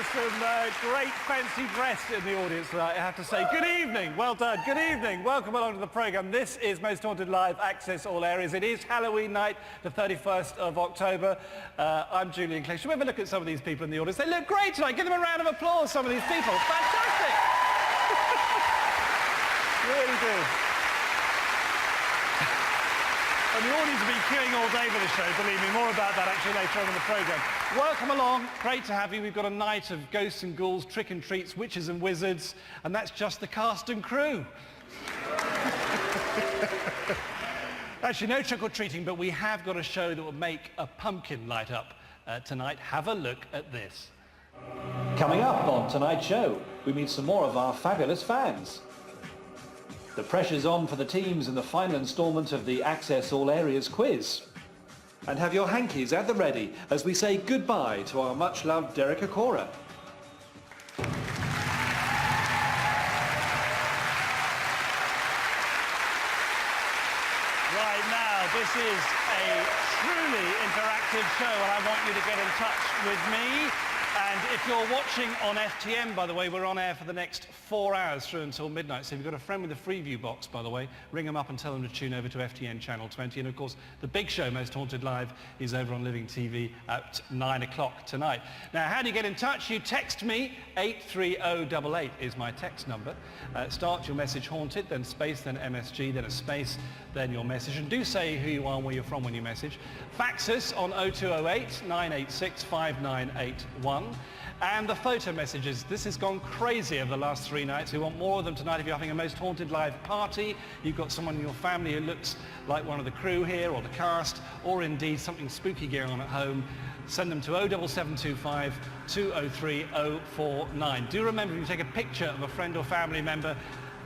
there's some great fancy dress in the audience tonight, I have to say. Good evening, well done, good evening. Welcome along to the programme. This is Most Haunted Live, Access All Areas. It is Halloween night, the 31st of October. I'm Julian Clay. Should we have a look at some of these people in the audience? They look great tonight. Give them a round of applause, some of these people. Fantastic! Really good. And the audience will be queuing all day for the show, believe me. More about that actually later on in the programme. Welcome along. Great to have you. We've got a night of ghosts and ghouls, trick and treats, witches and wizards, and that's just the cast and crew. Actually, no trick-or-treating, but we have got a show that will make a pumpkin light up tonight. Have a look at this. Coming up on tonight's show, we meet some more of our fabulous fans. The pressure's on for the teams in the final instalment of the Access All Areas quiz. And have your hankies at the ready as we say goodbye to our much-loved Derek Acora. Right now, this is a truly interactive show and I want you to get in touch with me. And if you're watching on FTM, by the way, we're on air for the next 4 hours through until midnight. So if you've got a friend with a Freeview box, by the way, ring them up and tell them to tune over to FTN Channel 20. And of course, the big show, Most Haunted Live, is over on Living TV at 9 o'clock tonight. Now, how do you get in touch? You text me, 83088 is my text number. Start your message haunted, then space, then MSG, then a space, then your message. And do say who you are and where you're from when you message. Fax us on 0208 986 5981. And the photo messages, this has gone crazy over the last 3 nights. We want more of them tonight. If you're having a Most Haunted Live party, you've got someone in your family who looks like one of the crew here or the cast, or indeed something spooky going on at home, send them to 07725 203 049. Do remember, if you take a picture of a friend or family member,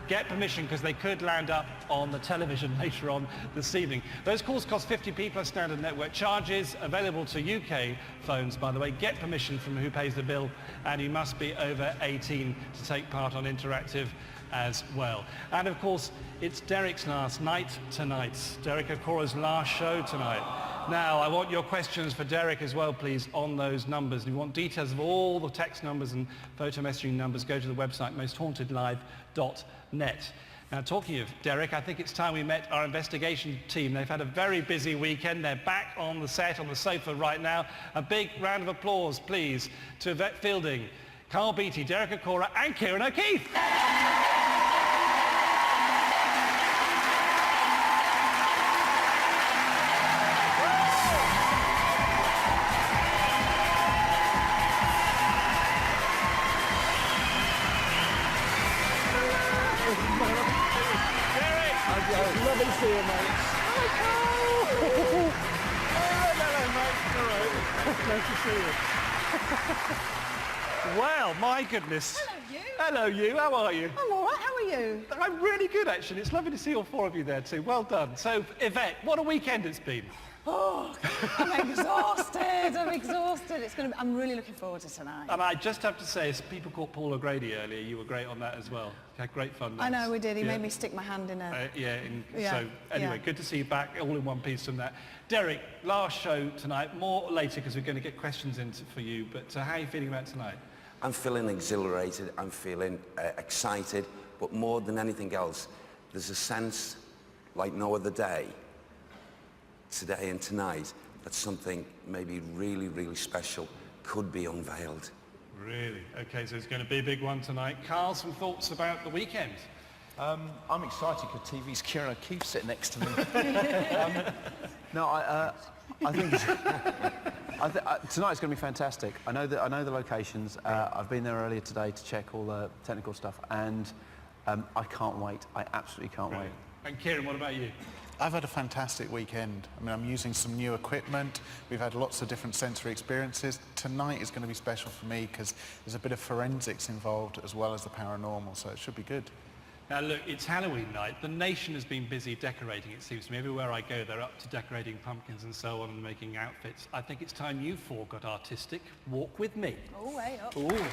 get permission because they could land up on the television later on this evening. Those calls cost 50p plus standard network charges, available to UK phones, by the way. Get permission from who pays the bill, and you must be over 18 to take part on interactive as well. And of course, it's Derek's last night tonight. Derek Acora's last show tonight. Now, I want your questions for Derek as well, please, on those numbers. If you want details of all the text numbers and photo messaging numbers, go to the website mosthauntedlive.net. Now, talking of Derek, I think it's time we met our investigation team. They've had a very busy weekend. They're back on the set, on the sofa right now. A big round of applause, please, to Yvette Fielding, Carl Beattie, Derek Acora, and Kieran O'Keefe. Lovely to see you, mate. Hi, Carl. Hello, mate. All right. Nice to see you. Well, my goodness. Hello, you. Hello, you. How are you? I'm all right. How are you? I'm really good, actually. It's lovely to see all 4 of you there, too. Well done. So, Yvette, what a weekend it's been. Oh, I'm exhausted. I'm exhausted. I'm really looking forward to tonight. And I just have to say, as people called Paul O'Grady earlier, you were great on that as well. You had great fun. I know, we did. He made me stick my hand in a... So, anyway, good to see you back, all in one piece from that. Derek, last show tonight, more later because we're going to get questions in for you, but how are you feeling about tonight? I'm feeling exhilarated, I'm feeling excited, but more than anything else, there's a sense like no other day, today and tonight, that something maybe really, really special could be unveiled. Really? Okay, so it's going to be a big one tonight. Carl, some thoughts about the weekend? I'm excited because TV's Kieran O'Keefe sitting next to me. I think tonight's going to be fantastic. I know the locations. I've been there earlier today to check all the technical stuff, and I can't wait. I absolutely can't wait. And Kieran, what about you? I've had a fantastic weekend. I mean, I'm using some new equipment. We've had lots of different sensory experiences. Tonight is going to be special for me because there's a bit of forensics involved as well as the paranormal, so it should be good. Now look, it's Halloween night. The nation has been busy decorating, it seems to me. Everywhere I go, they're up to decorating pumpkins and so on and making outfits. I think it's time you 4 got artistic. Walk with me. Oh, way up. Ooh.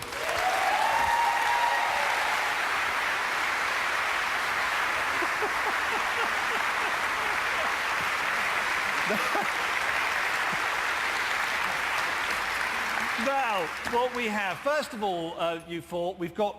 Now, what we have, first of all, you four, we've got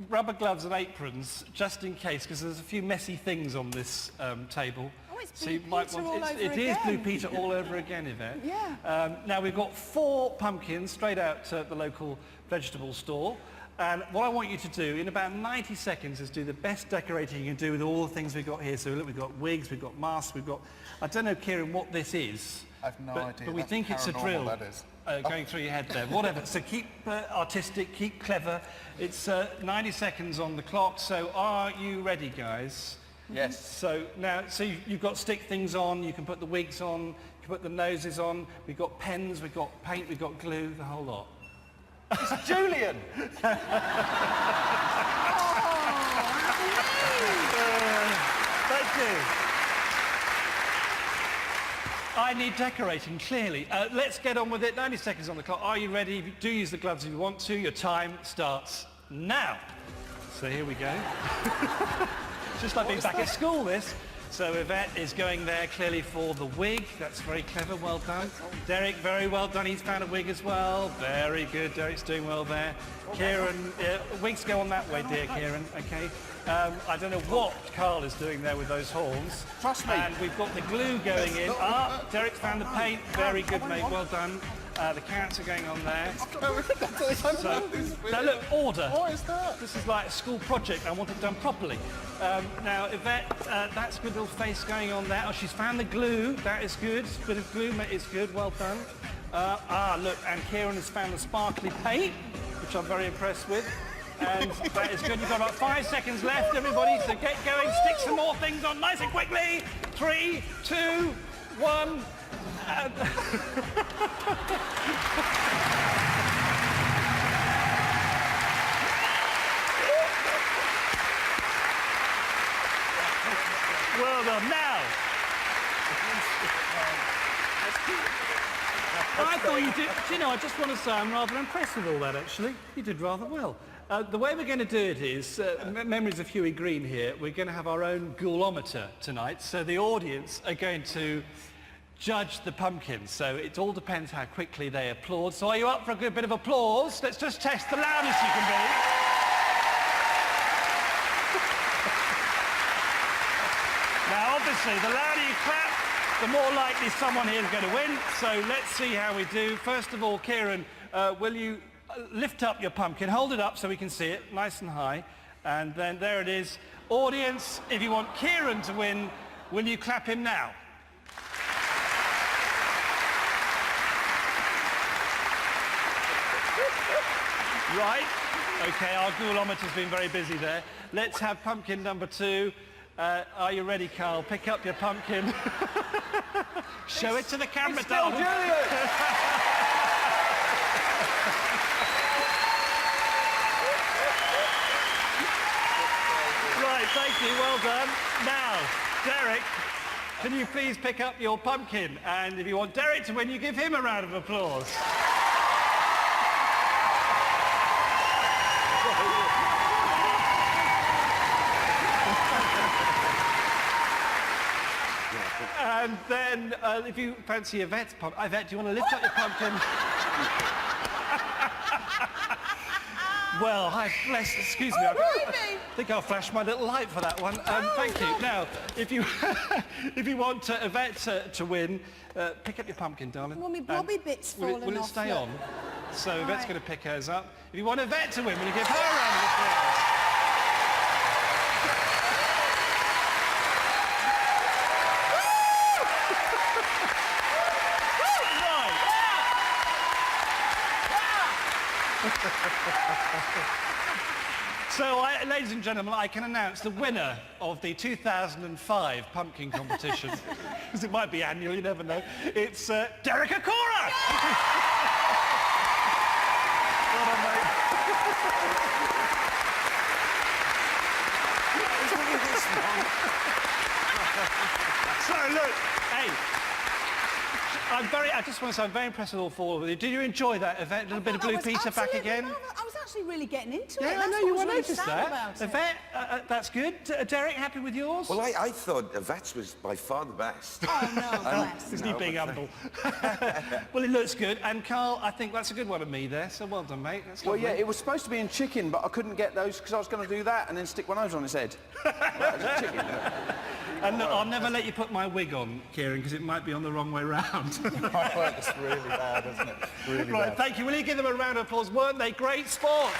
rubber gloves and aprons, just in case, because there's a few messy things on this table. Oh, it's So Blue you might Peter want, all over it is Blue again. Peter all over again, Yvette. Yeah. Now, we've got 4 pumpkins straight out at the local vegetable store. And what I want you to do in about 90 seconds is do the best decorating you can do with all the things we've got here. So look, we've got wigs, we've got masks, we've got... I don't know, Kieran, what this is. I have no idea. But we That's think it's a paranormal, drill. that is. Going through your head there, whatever. So keep artistic, keep clever. It's 90 seconds on the clock, so are you ready, guys? Yes. So now, you've got stick things on, you can put the wigs on, you can put the noses on, we've got pens, we've got paint, we've got glue, the whole lot. It's Julian! Thank you. I need decorating, clearly. Let's get on with it. 90 seconds on the clock. Are you ready? Do use the gloves if you want to. Your time starts now. So here we go. Just like being back at school, this. So Yvette is going there clearly for the wig. That's very clever, well done. Derek, very well done. He's found a wig as well. Very good, Derek's doing well there. Kieran, wigs go on that way, dear Kieran, okay. I don't know what Carl is doing there with those horns. Trust me. And we've got the glue going in. Derek's found the paint. Very good, mate, well done. The carrots are going on there. So, now look, order. What is that? This is like a school project. I want it done properly. Now, Yvette, that's a good little face going on there. Oh, she's found the glue. That is good. A bit of glue is good. Well done. Look, and Kieran has found the sparkly paint, which I'm very impressed with. And that is good. You've got about 5 seconds left, everybody. So get going. Stick some more things on nice and quickly. 3, 2, 1. Well done. Now. I thought you did. Do you know, I just want to say I'm rather impressed with all that, actually. You did rather well. The way we're going to do it is, memories of Huey Green here, we're going to have our own ghoulometer tonight. So the audience are going to judge the pumpkins. So it all depends how quickly they applaud. So are you up for a good bit of applause? Let's just test the loudest you can be. Now, obviously, the louder you clap, the more likely someone here is going to win. So let's see how we do. First of all, Kieran, will you lift up your pumpkin, hold it up so we can see it, nice and high. And then there it is. Audience, if you want Kieran to win, will you clap him now? Right. Okay, our ghoulometer's been very busy there. Let's have pumpkin number 2. Are you ready, Carl? Pick up your pumpkin. Show it to the camera, darling. Right, thank you, well done. Now, Derek, can you please pick up your pumpkin? And if you want Derek to win, you give him a round of applause. And then, if you fancy Yvette's pumpkin... Yvette, do you want to lift up your pumpkin? Well, excuse me. I think I'll flash my little light for that one. Thank you. Now, if you if you want Yvette to win, pick up your pumpkin, darling. Well, my blobby bit's fallen Will it off, stay look. on? So Yvette's Right. going to pick hers up. If you want Yvette to win, will you give her a round of applause? So, ladies and gentlemen, I can announce the winner of the 2005 pumpkin competition, because it might be annual, you never know. It's Derek Acora! Well done, mate. So, look, hey, I just want to say I'm very impressed with all four of you. Did you enjoy that event? A little bit of Blue Peter back again? I was actually really getting into it. Yeah, I That's know what you was will really notice sad that. about it. Yvette, that's good. Derek, happy with yours? Well, I thought Yvette's was by far the best. Oh, no, bless. Isn't he being humble? Well, it looks good. And Carl, I think that's a good one of me there. So well done, mate. That's Well, lovely. yeah, it was supposed to be in chicken, but I couldn't get those because I was going to do that and then stick one of those on his head. Right, it's chicken. And look, I'll never let you put my wig on, Kieran, because it might be on the wrong way round. It's really bad, isn't it? Really Right, bad. thank you. Will you give them a round of applause? Weren't they great sports?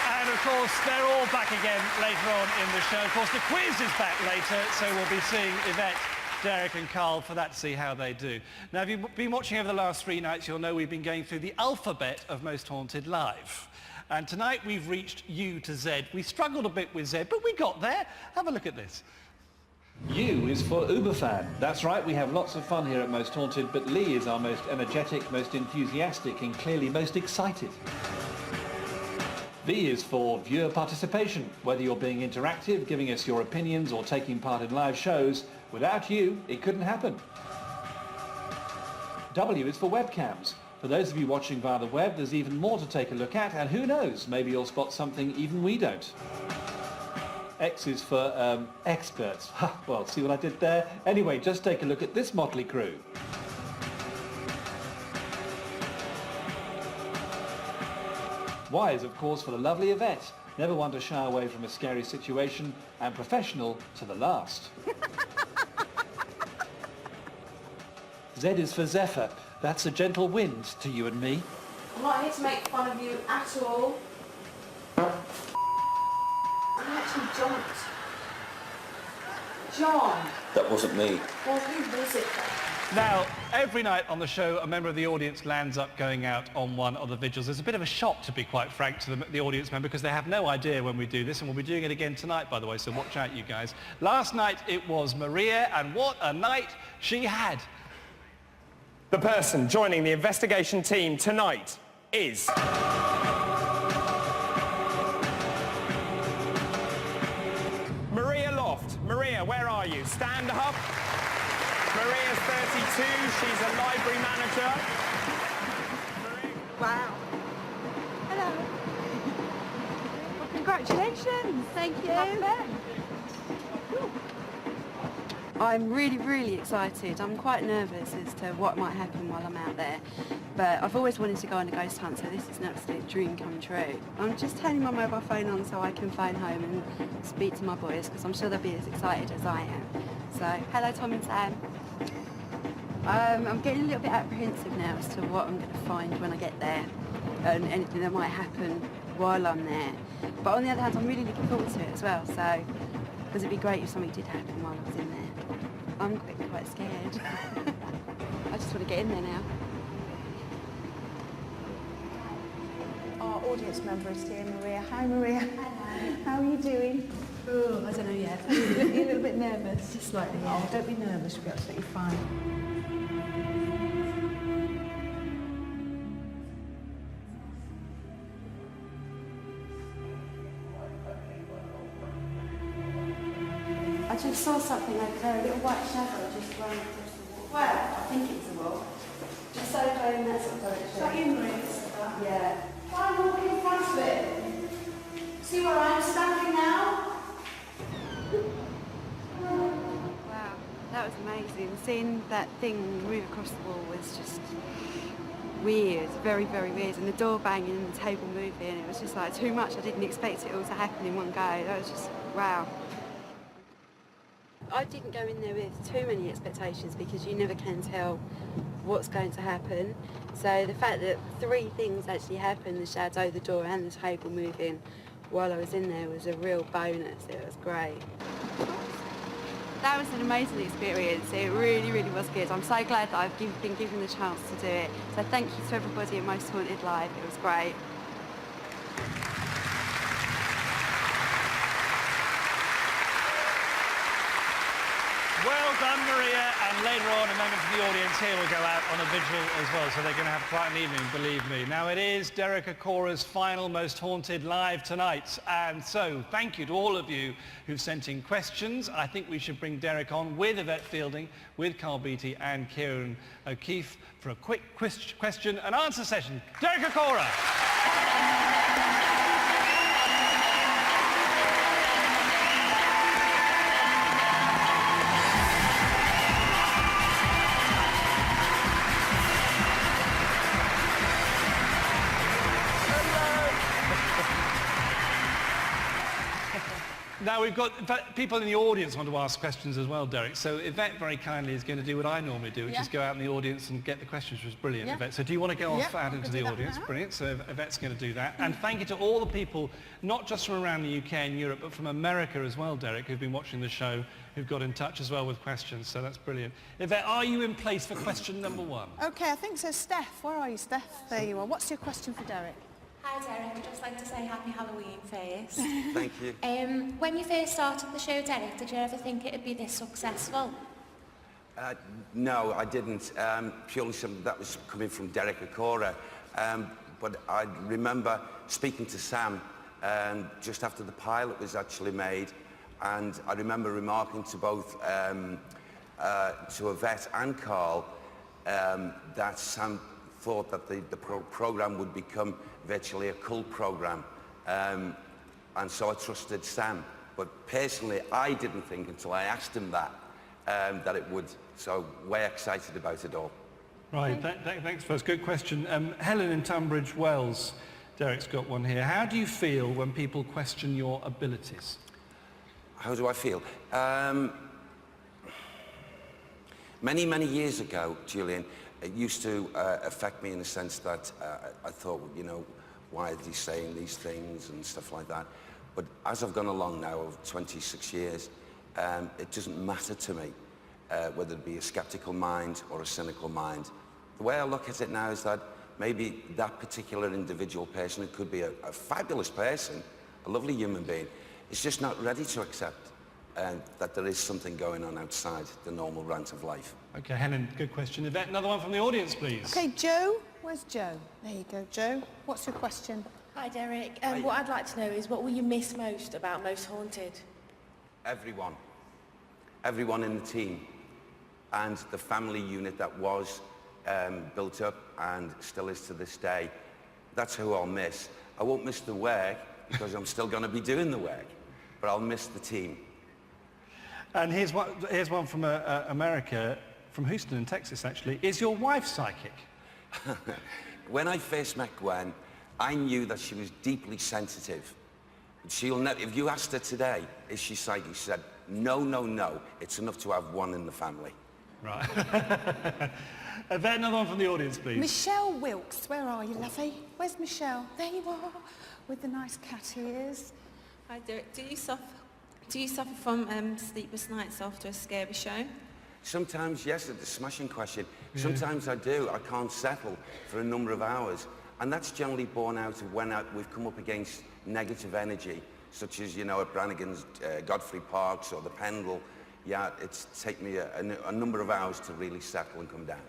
And of course, they're all back again later on in the show. Of course, the quiz is back later, so we'll be seeing Yvette, Derek and Carl for that to see how they do. Now, if you've been watching over the last 3 nights, you'll know we've been going through the alphabet of Most Haunted Live. And tonight we've reached U to Z. We struggled a bit with Z, but we got there. Have a look at this. U is for Uberfan. That's right, we have lots of fun here at Most Haunted, but Lee is our most energetic, most enthusiastic and clearly most excited. V is for viewer participation. Whether you're being interactive, giving us your opinions or taking part in live shows, without you, it couldn't happen. W is for webcams. For those of you watching via the web, there's even more to take a look at, and who knows, maybe you'll spot something even we don't. X is for experts. Well, see what I did there? Anyway, just take a look at this motley crew. Y is, of course, for the lovely Yvette. Never one to shy away from a scary situation, and professional to the last. Z is for Zephyr. That's a gentle wind to you and me. I'm not here to make fun of you at all. I actually jumped. John! That wasn't me. Well, who was it then? Now, every night on the show, a member of the audience lands up going out on one of the vigils. There's a bit of a shock, to be quite frank, to the audience member, because they have no idea when we do this, and we'll be doing it again tonight, by the way, so watch out, you guys. Last night, it was Maria, and what a night she had. The person joining the investigation team tonight is... Maria Loft. Maria, where are you? Stand up. Maria's 32. She's a library manager. Wow. Hello. Well, congratulations. Thank you. I'm really, really excited. I'm quite nervous as to what might happen while I'm out there. But I've always wanted to go on a ghost hunt, so this is an absolute dream come true. I'm just turning my mobile phone on so I can phone home and speak to my boys, because I'm sure they'll be as excited as I am. So, hello Tom and Sam. I'm getting a little bit apprehensive now as to what I'm going to find when I get there and anything that might happen while I'm there. But on the other hand, I'm really looking forward to it as well, so because it'd be great if something did happen while I was in there. I'm quite scared. I just want to get in there now. Our audience member is here, Maria. Hi, Maria. Hello. How are you doing? Oh, I don't know yet. You're a little bit nervous? Just slightly, yeah. Oh, don't be nervous. You'll be absolutely fine. I just saw something over there, a little white shadow just running across the wall. Well, I think it's a wall. Just over in that sort of direction. Is that you, Maria? Yeah. Try and walk in front of it. See where I'm standing now? Wow, that was amazing. Seeing that thing move across the wall was just weird, very, very weird. And the door banging and the table moving, it was just like too much. I didn't expect it all to happen in one go. That was just, wow. I didn't go in there with too many expectations because you never can tell what's going to happen. So the fact that 3 things actually happened, the shadow, the door and the table moving while I was in there, was a real bonus. It was great. That was an amazing experience. It really, really was good. I'm so glad that I've been given the chance to do it. So thank you to everybody at Most Haunted Live. It was great. Well done, Maria. And later on, a member of the audience here will go out on a vigil as well, so they're going to have quite an evening, believe me. Now, it is Derek Acorah's final Most Haunted live tonight. And so, thank you to all of you who've sent in questions. I think we should bring Derek on with Yvette Fielding, with Carl Beattie and Kieran O'Keefe for a quick question and answer session. Derek Acorah! Now we've got people in the audience want to ask questions as well, Derek. So Yvette very kindly is going to do what I normally do, which is go out in the audience and get the questions, which was brilliant, Yvette. So do you want to go off out into the audience? Brilliant. So Yvette's going to do that. And thank you to all the people, not just from around the UK and Europe, but from America as well, Derek, who've been watching the show, who've got in touch as well with questions. So that's brilliant. Yvette, are you in place for question number one? OK, I think so. Steph, where are you, Steph? There you are. What's your question for Derek? Hi Derek, I'd just like to say happy Halloween first. Thank you. When you first started the show, Derek, did you ever think it'd be this successful? No, I didn't. Purely something that was coming from Derek Acorah. But I remember speaking to Sam just after the pilot was actually made, and I remember remarking to both to Yvette and Carl that Sam thought that the programme would become virtually a cult programme, and so I trusted Sam. But personally, I didn't think until I asked him that it would. So way excited about it all. Right, thanks first. Good question. Helen in Tunbridge Wells, Derek's got one here. How do you feel when people question your abilities? How do I feel? Many years ago, Julian, it used to affect me in the sense that I thought, you know, why are they saying these things and stuff like that? But as I've gone along now over 26 years, it doesn't matter to me whether it be a skeptical mind or a cynical mind. The way I look at it now is that maybe that particular individual person, it could be a fabulous person, a lovely human being, is just not ready to accept that there is something going on outside the normal rant of life. OK, Helen, good question. Yvette, another one from the audience, please. OK, Joe. Where's Joe? There you go, Joe. What's your question? Hi Derek, what I'd like to know is what will you miss most about Most Haunted? Everyone. Everyone in the team. And the family unit that was built up and still is to this day. That's who I'll miss. I won't miss the work because I'm still going to be doing the work, but I'll miss the team. And here's one from America, from Houston in Texas, actually. Is your wife psychic? When I first met Gwen, I knew that she was deeply sensitive. She'll never, if you asked her today, is she psychic? She said, no. It's enough to have one in the family. Right. Yvette, another one from the audience, please. Michelle Wilkes, where are you, lovey? Where's Michelle? There you are, with the nice cat ears. Hi Derek, do you suffer from sleepless nights after a scary show? Sometimes, yes, it's a smashing question. Sometimes I do. I can't settle for a number of hours. And that's generally born out of when we've come up against negative energy, such as, you know, at Brannigan's, Godfrey Parks or the Pendle. Yeah, it's taken me a number of hours to really settle and come down.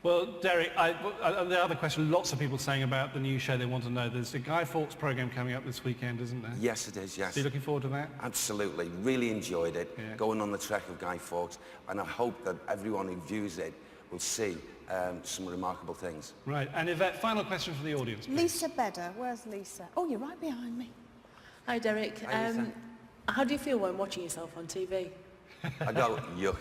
Well, Derek, the other question, lots of people saying about the new show they want to know. There's a Guy Fawkes programme coming up this weekend, isn't there? Yes, it is, yes. So you're looking forward to that? Absolutely. Really enjoyed it, going on the trek of Guy Fawkes, and I hope that everyone who views it will see some remarkable things. Right, and Yvette, final question for the audience, please. Lisa Bedder, where's Lisa? Oh, you're right behind me. Hi Derek, how do you feel when watching yourself on TV? I go, yuck.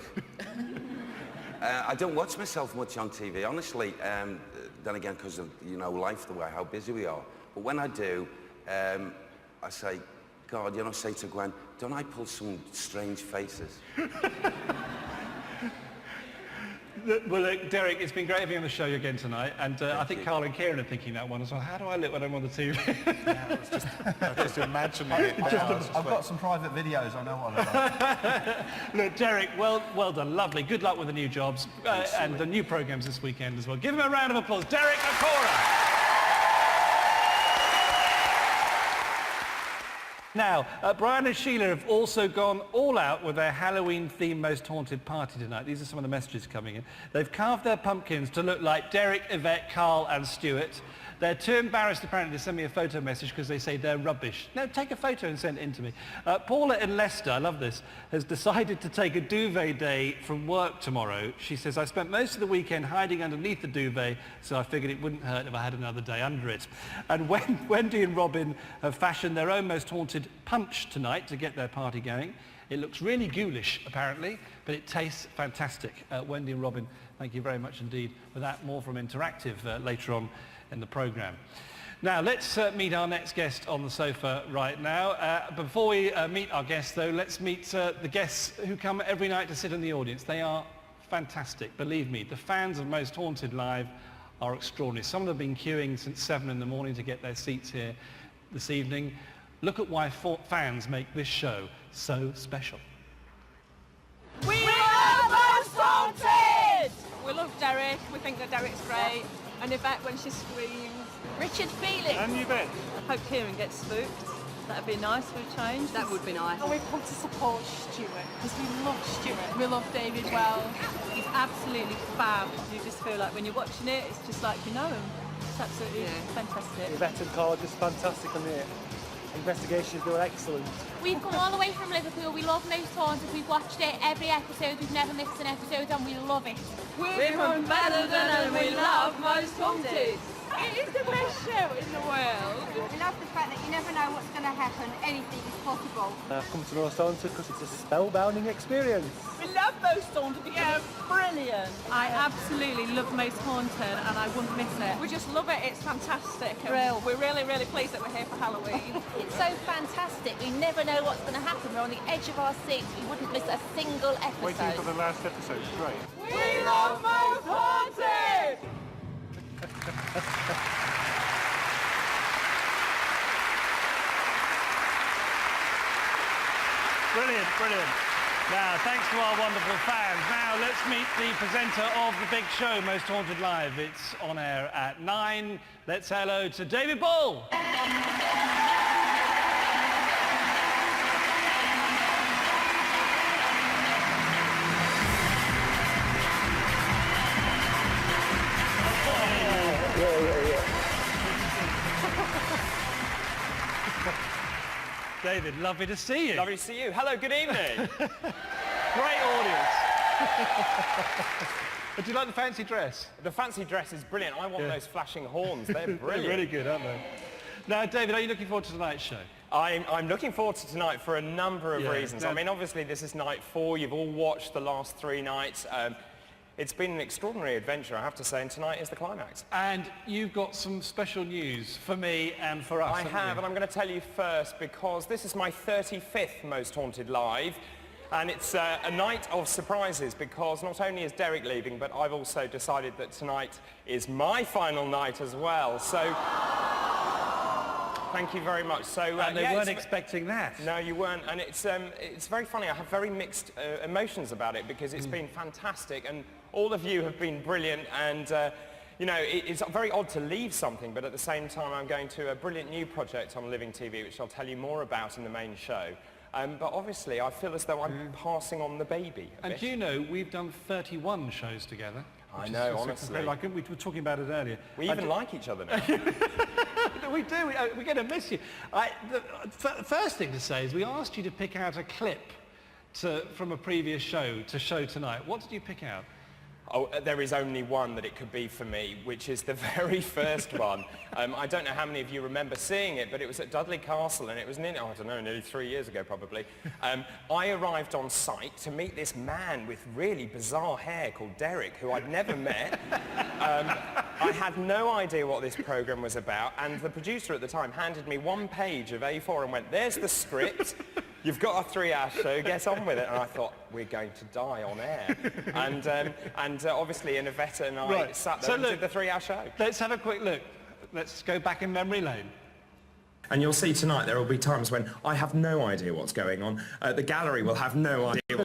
I don't watch myself much on TV, honestly, then again because of, you know, life, the way, how busy we are. But when I do, I say, God, you know, say to Gwen, don't I pull some strange faces? Well, Derek, it's been great having you on the show again tonight, and I think Carl and Kieran are thinking that one as well. How do I look when I'm on the TV? Yeah, I was just imagining it. I've got some private videos, I know what I like. Look, Derek, well done, lovely. Good luck with the new jobs and the new programmes this weekend as well. Give him a round of applause. Derek Acorah! Now, Brian and Sheila have also gone all out with their Halloween-themed Most Haunted party tonight. These are some of the messages coming in. They've carved their pumpkins to look like Derek, Yvette, Carl and Stuart. They're too embarrassed apparently to send me a photo message because they say they're rubbish. No, take a photo and send it in to me. Paula in Leicester, I love this, has decided to take a duvet day from work tomorrow. She says, I spent most of the weekend hiding underneath the duvet, so I figured it wouldn't hurt if I had another day under it. And Wendy and Robin have fashioned their own Most Haunted punch tonight to get their party going. It looks really ghoulish, apparently, but it tastes fantastic. Wendy and Robin, thank you very much indeed for that. More from Interactive later on in the programme. Now, let's meet our next guest on the sofa right now. Before we meet our guests, though, let's meet the guests who come every night to sit in the audience. They are fantastic, believe me. The fans of Most Haunted Live are extraordinary. Some of them have been queuing since 7 in the morning to get their seats here this evening. Look at why fans make this show so special. We love Most Haunted! We love Derek. We think that Derek's great. And Yvette when she screams. Richard Felix. And Yvette. I hope Kieran gets spooked. That'd be nice for a change. That would be nice. And we've come to support Stuart because we love Stuart. We love David well. He's absolutely fab. You just feel like when you're watching it, it's just like you know him. It's absolutely fantastic. Yvette and Carl are just fantastic on the investigations. They were excellent. We've come all the way from Liverpool. We love Most Haunted. We've watched it every episode. We've never missed an episode and we love it. We're from Basildon and we love Most Haunted. It is the best show in the world. We love the fact that you never know what's going to happen. Anything is possible. I've come to Most Haunted because it's a spellbinding experience. We love Most Haunted. Yeah, brilliant. I absolutely love Most Haunted and I wouldn't miss it. We just love it. It's fantastic. We're really, really pleased that we're here for Halloween. It's so fantastic. We never know what's going to happen. We're on the edge of our seats. We wouldn't miss a single episode. Waiting for the last episode. It's great. We love Most Haunted! Brilliant, brilliant. Now, thanks to our wonderful fans. Now, let's meet the presenter of the big show, Most Haunted Live. It's on air at 9. Let's say hello to David Ball. David, lovely to see you. Lovely to see you. Hello, good evening. Great audience. Do you like the fancy dress? The fancy dress is brilliant. I want those flashing horns. They're brilliant. They're really good, aren't they? Now, David, are you looking forward to tonight's show? I'm looking forward to tonight for a number of reasons. I mean, obviously, this is night 4. You've all watched the last 3 nights. It's been an extraordinary adventure, I have to say, and tonight is the climax. And you've got some special news for me and for us. I have, and I'm going to tell you first because this is my 35th Most Haunted Live, and it's a night of surprises because not only is Derek leaving, but I've also decided that tonight is my final night as well. So, thank you very much. So, and they weren't expecting that. No, you weren't, and it's very funny. I have very mixed emotions about it because it's been fantastic, and all of you have been brilliant, and you know, it's very odd to leave something, but at the same time I'm going to a brilliant new project on Living TV, which I'll tell you more about in the main show. But obviously I feel as though I'm passing on the baby a bit. Do you know, we've done 31 shows together. I know, honestly. Like, we were talking about it earlier. We even like each other now. We do, we're going to miss you. The first thing to say is we asked you to pick out a clip from a previous show to show tonight. What did you pick out? Oh, there is only one that it could be for me, which is the very first one. I don't know how many of you remember seeing it, but it was at Dudley Castle, and it was nearly, I don't know, nearly 3 years ago probably. I arrived on site to meet this man with really bizarre hair called Derek, who I'd never met. I had no idea what this programme was about, and the producer at the time handed me 1 page of A4 and went, there's the script. You've got a 3-hour show, get on with it. And I thought, we're going to die on air. And obviously, Yvette and I sat there and did the 3-hour show. Let's have a quick look. Let's go back in memory lane. And you'll see tonight there will be times when I have no idea what's going on. The gallery will have no idea